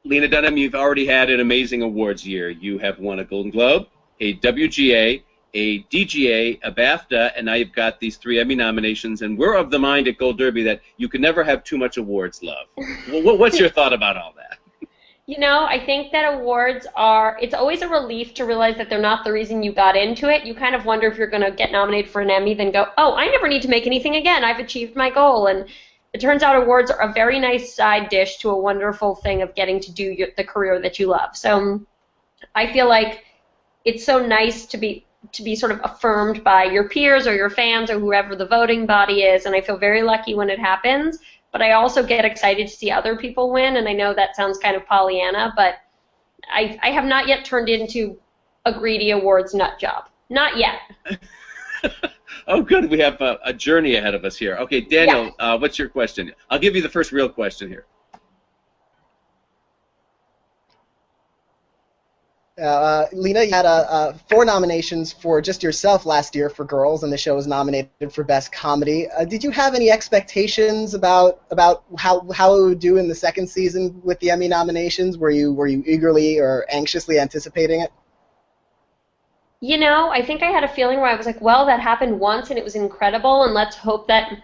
Lena Dunham, you've already had an amazing awards year. You have won a Golden Globe, a WGA, a DGA, a BAFTA, and now you've got these 3 Emmy nominations. And we're of the mind at Gold Derby that you can never have too much awards love. What's your thought about all that? You know, I think that awards it's always a relief to realize that they're not the reason you got into it. You kind of wonder if you're going to get nominated for an Emmy, then go, oh, I never need to make anything again. I've achieved my goal. And it turns out awards are a very nice side dish to a wonderful thing of getting to do the career that you love. So I feel like it's so nice to be sort of affirmed by your peers or your fans or whoever the voting body is, and I feel very lucky when it happens. But I also get excited to see other people win, and I know that sounds kind of Pollyanna, but I have not yet turned into a greedy awards nut job. Not yet. Oh, good. We have a journey ahead of us here. Okay, Daniel, Yeah. What's your question? I'll give you the first real question here. Lena, you had 4 nominations for just yourself last year for Girls, and the show was nominated for Best Comedy. Did you have any expectations about how it would do in the second season with the Emmy nominations? Were you eagerly or anxiously anticipating it? You know, I think I had a feeling where I was like, well, that happened once and it was incredible, and let's hope that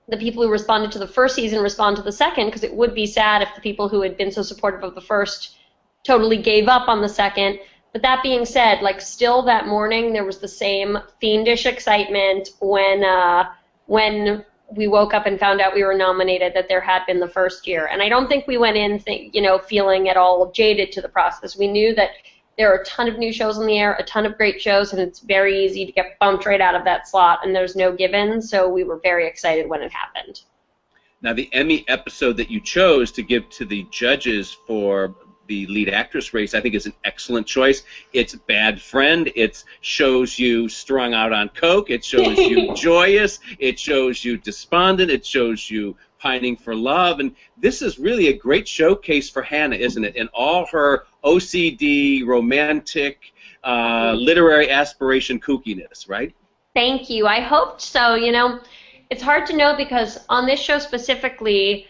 the people who responded to the first season respond to the second, because it would be sad if the people who had been so supportive of the first totally gave up on the second. But that being said, like, still that morning there was the same fiendish excitement when we woke up and found out we were nominated that there had been the first year. And I don't think we went in feeling at all jaded to the process. We knew that there are a ton of new shows on the air, a ton of great shows, and it's very easy to get bumped right out of that slot, and there's no given, so we were very excited when it happened. Now, the Emmy episode that you chose to give to the judges for the lead actress race, I think, is an excellent choice. It's Bad Friend. It shows you strung out on coke. It shows you joyous. It shows you despondent. It shows you pining for love. And this is really a great showcase for Hannah, isn't it? In all her OCD, romantic, literary aspiration kookiness, right? Thank you. I hoped so. You know, it's hard to know because on this show specifically,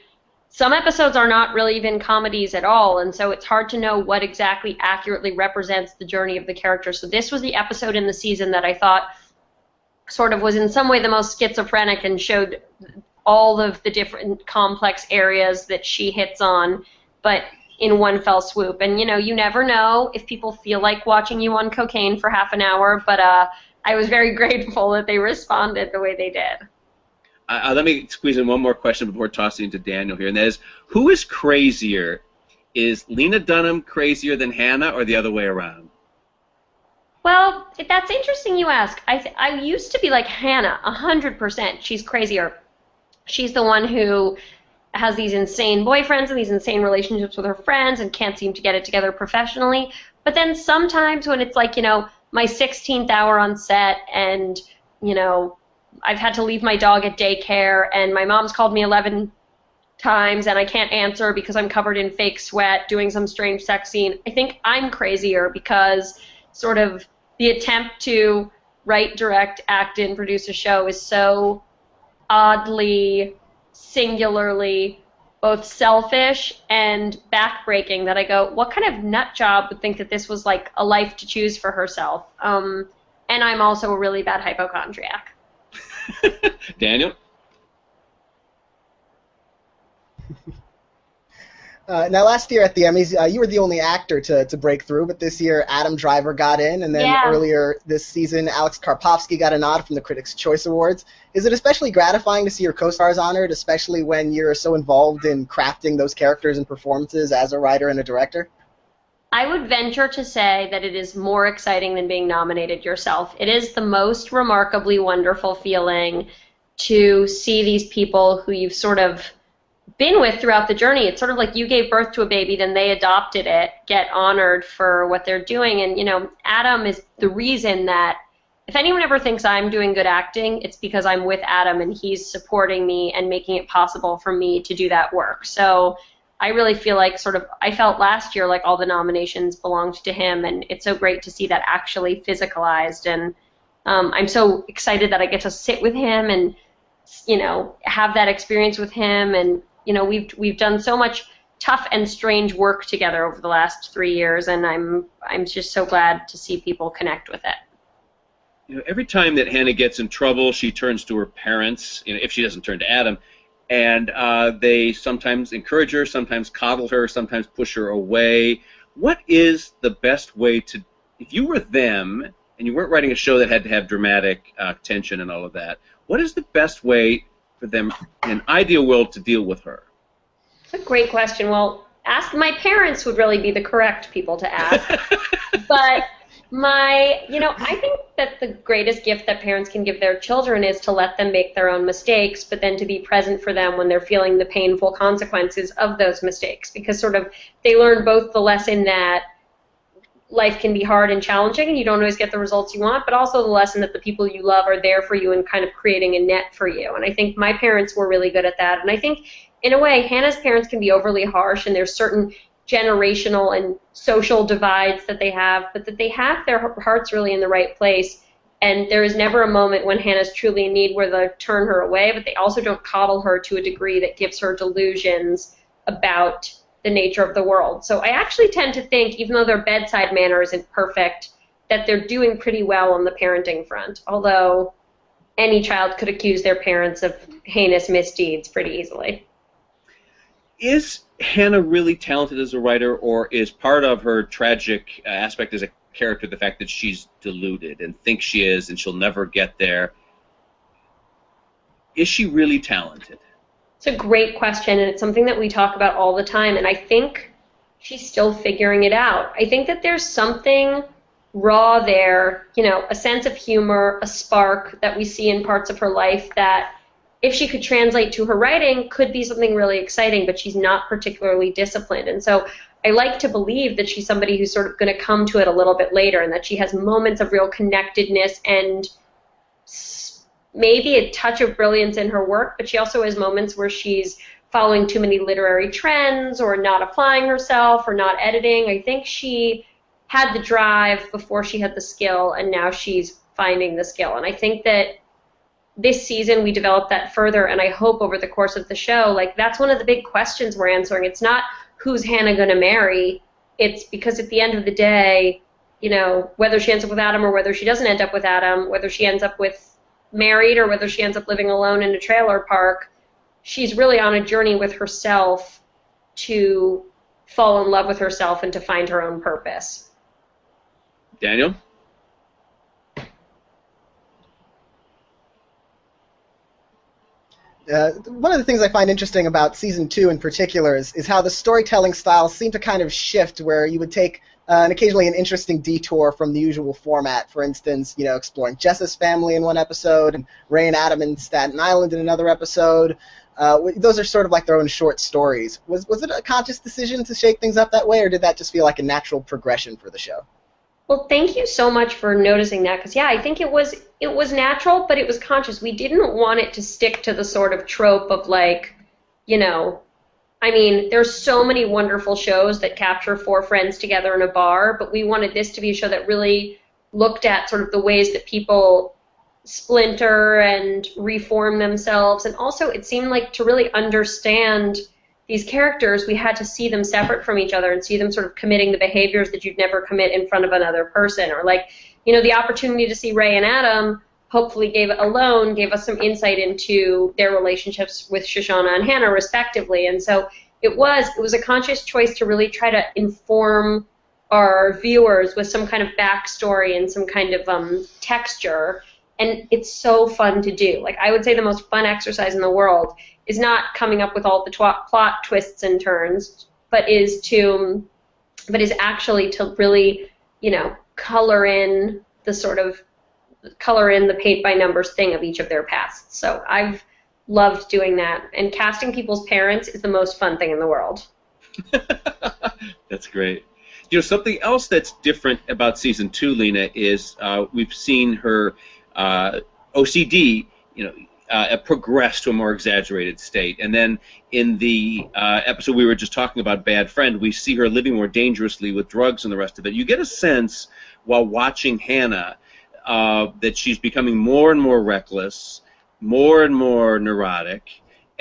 some episodes are not really even comedies at all, and so it's hard to know what exactly accurately represents the journey of the character. So this was the episode in the season that I thought sort of was in some way the most schizophrenic and showed all of the different complex areas that she hits on, but in one fell swoop. And, you know, you never know if people feel like watching you on cocaine for half an hour, but I was very grateful that they responded the way they did. Let me squeeze in one more question before tossing it to Daniel here, and that is, who is crazier? Is Lena Dunham crazier than Hannah, or the other way around? Well, that's interesting you ask. I used to be like Hannah, 100%. She's crazier. She's the one who has these insane boyfriends and these insane relationships with her friends and can't seem to get it together professionally. But then sometimes when it's like, you know, my 16th hour on set and, you know, I've had to leave my dog at daycare, and my mom's called me 11 times, and I can't answer because I'm covered in fake sweat doing some strange sex scene. I think I'm crazier because sort of the attempt to write, direct, act in, produce a show is so oddly, singularly, both selfish and backbreaking that I go, what kind of nut job would think that this was like a life to choose for herself? And I'm also a really bad hypochondriac. Daniel? Now, last year at the Emmys, you were the only actor to break through, but this year Adam Driver got in, and then earlier this season Alex Karpovsky got a nod from the Critics' Choice Awards. Is it especially gratifying to see your co-stars honored, especially when you're so involved in crafting those characters and performances as a writer and a director? I would venture to say that it is more exciting than being nominated yourself. It is the most remarkably wonderful feeling to see these people who you've sort of been with throughout the journey. It's sort of like you gave birth to a baby, then they adopted it, get honored for what they're doing. And, you know, Adam is the reason that if anyone ever thinks I'm doing good acting, it's because I'm with Adam and he's supporting me and making it possible for me to do that work. So I really feel like I felt last year like all the nominations belonged to him, and it's so great to see that actually physicalized. And I'm so excited that I get to sit with him and, you know, have that experience with him. And, you know, we've done so much tough and strange work together over the last 3 years, and I'm just so glad to see people connect with it. You know, every time that Hannah gets in trouble, she turns to her parents, you know, if she doesn't turn to Adam, and they sometimes encourage her, sometimes coddle her, sometimes push her away. What is the best way to, if you were them and you weren't writing a show that had to have dramatic tension and all of that, what is the best way for them in an ideal world to deal with her? That's a great question. Well, ask my parents would really be the correct people to ask. But I think that the greatest gift that parents can give their children is to let them make their own mistakes, but then to be present for them when they're feeling the painful consequences of those mistakes. Because sort of they learn both the lesson that life can be hard and challenging and you don't always get the results you want, but also the lesson that the people you love are there for you and kind of creating a net for you. And I think my parents were really good at that. And I think, in a way, Hannah's parents can be overly harsh, and there's certain generational and social divides that they have, but that they have their hearts really in the right place. And there is never a moment when Hannah's truly in need where they turn her away, but they also don't coddle her to a degree that gives her delusions about the nature of the world. So I actually tend to think, even though their bedside manner isn't perfect, that they're doing pretty well on the parenting front, although any child could accuse their parents of heinous misdeeds pretty easily. Is Hannah really talented as a writer, or is part of her tragic aspect as a character the fact that she's deluded and thinks she is and she'll never get there? Is she really talented? It's a great question, and it's something that we talk about all the time, and I think she's still figuring it out. I think that there's something raw there, a sense of humor, a spark that we see in parts of her life that, if she could translate to her writing, could be something really exciting, but she's not particularly disciplined. And so I like to believe that she's somebody who's sort of going to come to it a little bit later, and that she has moments of real connectedness and maybe a touch of brilliance in her work, but she also has moments where she's following too many literary trends or not applying herself or not editing. I think she had the drive before she had the skill, and now she's finding the skill. And I think that this season we developed that further, and I hope over the course of the show, that's one of the big questions we're answering. It's not who's Hannah going to marry. It's because at the end of the day, whether she ends up with Adam or whether she doesn't end up with Adam, whether she ends up with married or whether she ends up living alone in a trailer park, she's really on a journey with herself to fall in love with herself and to find her own purpose. Daniel? One of the things I find interesting about Season 2 in particular is how the storytelling styles seem to kind of shift, where you would take occasionally an interesting detour from the usual format. For instance, exploring Jess's family in one episode, and Ray and Adam in Staten Island in another episode. Those are sort of like their own short stories. Was it a conscious decision to shake things up that way, or did that just feel like a natural progression for the show? Well, thank you so much for noticing that, because, I think it was natural, but it was conscious. We didn't want it to stick to the sort of trope of, there's so many wonderful shows that capture four friends together in a bar, but we wanted this to be a show that really looked at sort of the ways that people splinter and reform themselves, and also it seemed like to really understand these characters, we had to see them separate from each other and see them sort of committing the behaviors that you'd never commit in front of another person. Or the opportunity to see Ray and Adam hopefully gave us some insight into their relationships with Shoshana and Hannah, respectively. And so it was a conscious choice to really try to inform our viewers with some kind of backstory and some kind of texture. And it's so fun to do. I would say the most fun exercise in the world is not coming up with all the plot twists and turns, but is actually to really, color in the paint by numbers thing of each of their pasts. So I've loved doing that, and casting people's parents is the most fun thing in the world. That's great. Something else that's different about Season 2, Lena, is we've seen her OCD, progress to a more exaggerated state. And then in the episode we were just talking about, Bad Friend, we see her living more dangerously with drugs and the rest of it. You get a sense while watching Hannah that she's becoming more and more reckless, more and more neurotic,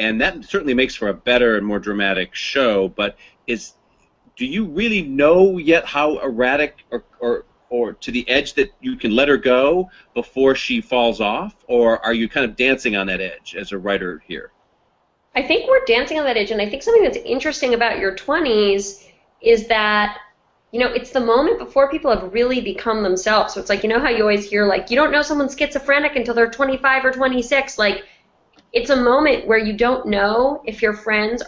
and that certainly makes for a better and more dramatic show. But do you really know yet how erratic or to the edge that you can let her go before she falls off, or are you kind of dancing on that edge as a writer here? I think we're dancing on that edge, and I think something that's interesting about your 20s is that, it's the moment before people have really become themselves. So it's like, how you always hear, like, you don't know someone's schizophrenic until they're 25 or 26. Like, it's a moment where you don't know if your friends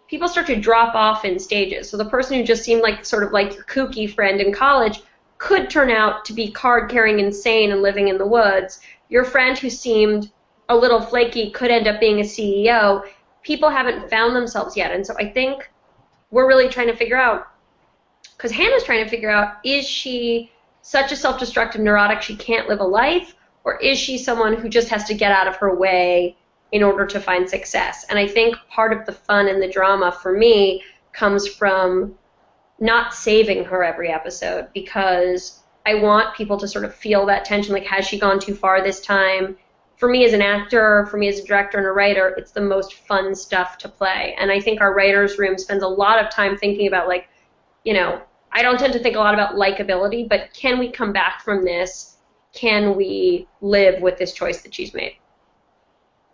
people start to drop off in stages. So the person who just seemed like sort of like your kooky friend in college could turn out to be card-carrying insane and living in the woods. Your friend who seemed a little flaky could end up being a CEO. People haven't found themselves yet. And so I think we're really trying to figure out, because Hannah's trying to figure out, is she such a self-destructive neurotic she can't live a life, or is she someone who just has to get out of her way in order to find success? And I think part of the fun and the drama for me comes from not saving her every episode, because I want people to sort of feel that tension, like, has she gone too far this time? For me as an actor, for me as a director and a writer, it's the most fun stuff to play. And I think our writer's room spends a lot of time thinking about, like, I don't tend to think a lot about likability, but can we come back from this? Can we live with this choice that she's made?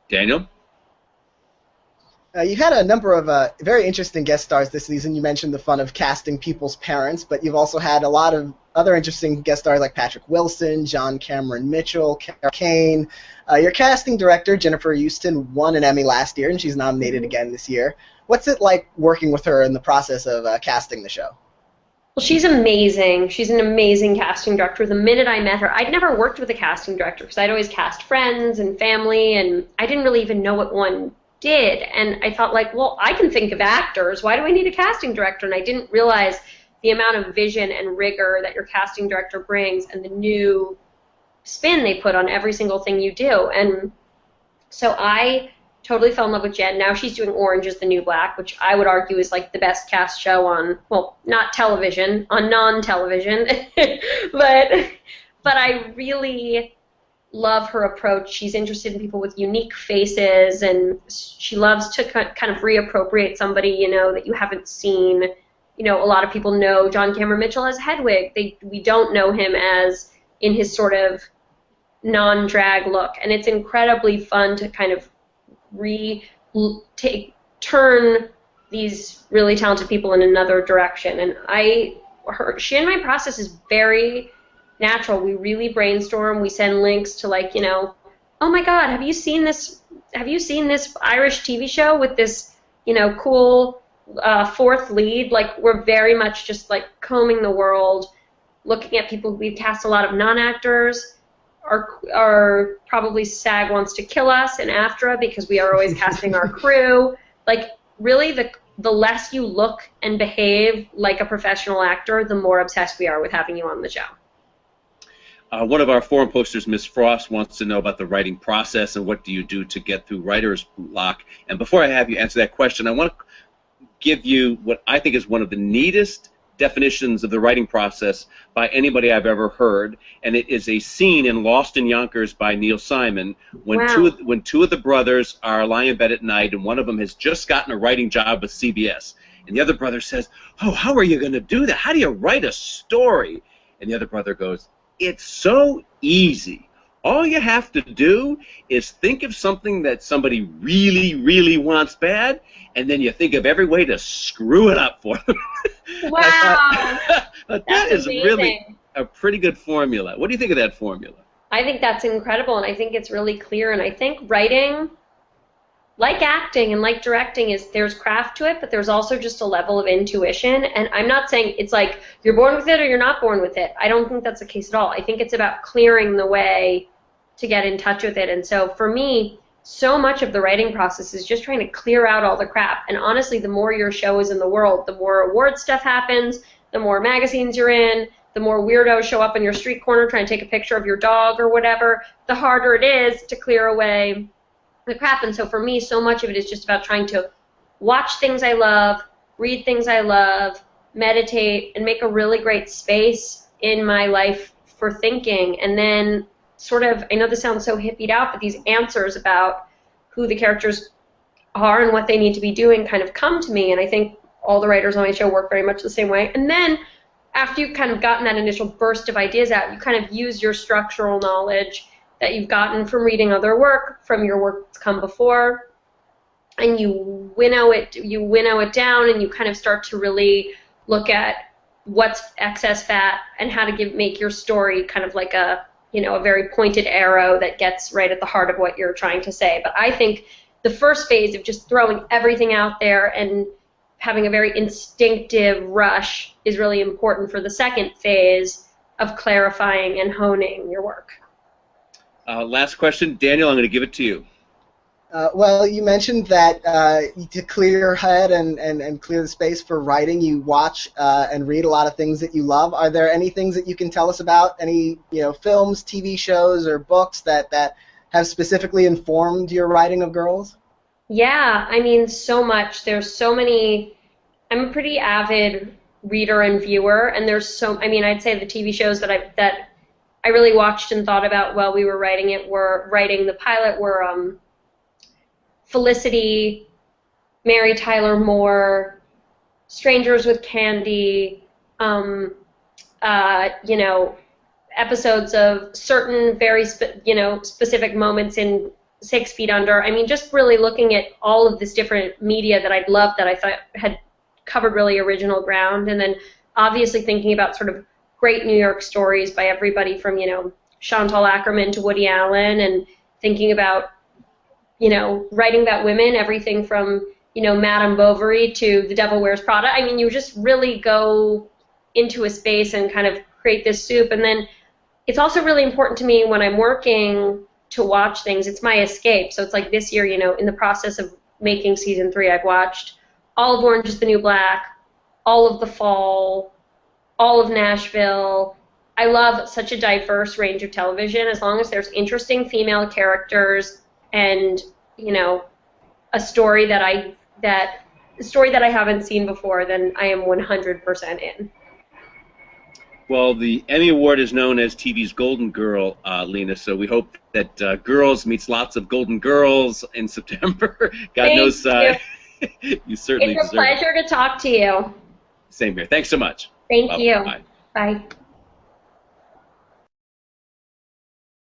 Daniel? You've had a number of very interesting guest stars this season. You mentioned the fun of casting people's parents, but you've also had a lot of other interesting guest stars like Patrick Wilson, John Cameron Mitchell, Cara Kane. Your casting director, Jennifer Houston, won an Emmy last year, and she's nominated again this year. What's it like working with her in the process of casting the show? Well, she's amazing. She's an amazing casting director. The minute I met her, I'd never worked with a casting director because I'd always cast friends and family, and I didn't really even know what one did. And I thought, like, well, I can think of actors. Why do I need a casting director? And I didn't realize the amount of vision and rigor that your casting director brings and the new spin they put on every single thing you do. And so I totally fell in love with Jen. Now she's doing Orange is the New Black, which I would argue is like the best cast show on, well, not television, on non-television. but I really love her approach. She's interested in people with unique faces, and she loves to kind of reappropriate somebody, that you haven't seen. A lot of people know John Cameron Mitchell as Hedwig. We don't know him as in his sort of non-drag look, and it's incredibly fun to kind of turn these really talented people in another direction. And she and my process is very natural. We really brainstorm. We send links to, like, oh my God, have you seen this Irish TV show with this, cool fourth lead? Like, we're very much just like combing the world, looking at people. We've cast a lot of non-actors. Our probably SAG wants to kill us in AFTRA because we are always casting our crew. Like, really, the less you look and behave like a professional actor, the more obsessed we are with having you on the show. One of our forum posters, Miss Frost, wants to know about the writing process and what do you do to get through writer's block. And before I have you answer that question, I want to give you what I think is one of the neatest definitions of the writing process by anybody I've ever heard, and it is a scene in Lost in Yonkers by Neil Simon when two of the brothers are lying in bed at night, and one of them has just gotten a writing job with CBS, and the other brother says, "Oh, how are you going to do that? How do you write a story?" And the other brother goes, "It's so easy. All you have to do is think of something that somebody really, really wants bad, and then you think of every way to screw it up for them." Wow. But that is amazing. Really a pretty good formula. What do you think of that formula? I think that's incredible, and I think it's really clear, and I think writing, like acting and like directing, there's craft to it, but there's also just a level of intuition. And I'm not saying it's like you're born with it or you're not born with it. I don't think that's the case at all. I think it's about clearing the way to get in touch with it. And so for me, so much of the writing process is just trying to clear out all the crap. And honestly, the more your show is in the world, the more award stuff happens, the more magazines you're in, the more weirdos show up in your street corner trying to take a picture of your dog or whatever, the harder it is to clear away the crap. And so for me, so much of it is just about trying to watch things I love, read things I love, meditate, and make a really great space in my life for thinking. And then sort of, I know this sounds so hippied out, but these answers about who the characters are and what they need to be doing kind of come to me, and I think all the writers on my show work very much the same way. And then after you've kind of gotten that initial burst of ideas out, you kind of use your structural knowledge that you've gotten from reading other work, from your work that's come before, and you winnow it down, and you kind of start to really look at what's excess fat and how to make your story kind of like a very pointed arrow that gets right at the heart of what you're trying to say. But I think the first phase of just throwing everything out there and having a very instinctive rush is really important for the second phase of clarifying and honing your work. Last question. Daniel, I'm going to give it to you. Well, you mentioned that to clear your head and clear the space for writing, you watch and read a lot of things that you love. Are there any things that you can tell us about? Any films, TV shows, or books that have specifically informed your writing of Girls? Yeah, I mean, so much. There's so many. I'm a pretty avid reader and viewer, and I'd say the TV shows that I really watched and thought about while we were writing the pilot were Felicity, Mary Tyler Moore, Strangers with Candy, episodes of certain very specific moments in 6 Feet Under. I mean, just really looking at all of this different media that I'd loved that I thought had covered really original ground, and then obviously thinking about sort of great New York stories by everybody from, Chantal Akerman to Woody Allen, and thinking about, writing about women, everything from, Madame Bovary to The Devil Wears Prada. I mean, you just really go into a space and kind of create this soup. And then it's also really important to me when I'm working to watch things. It's my escape. So it's like this year, in the process of making season 3, I've watched all of Orange is the New Black, all of The Fall, all of Nashville. I love such a diverse range of television. As long as there's interesting female characters and, a story that I haven't seen before, then I am 100% in. Well, the Emmy Award is known as TV's Golden Girl, Lena, so we hope that Girls meets lots of Golden Girls in September. God knows you certainly deserve it. It's a pleasure to talk to you. Same here. Thanks so much. Thank you. Bye. Bye.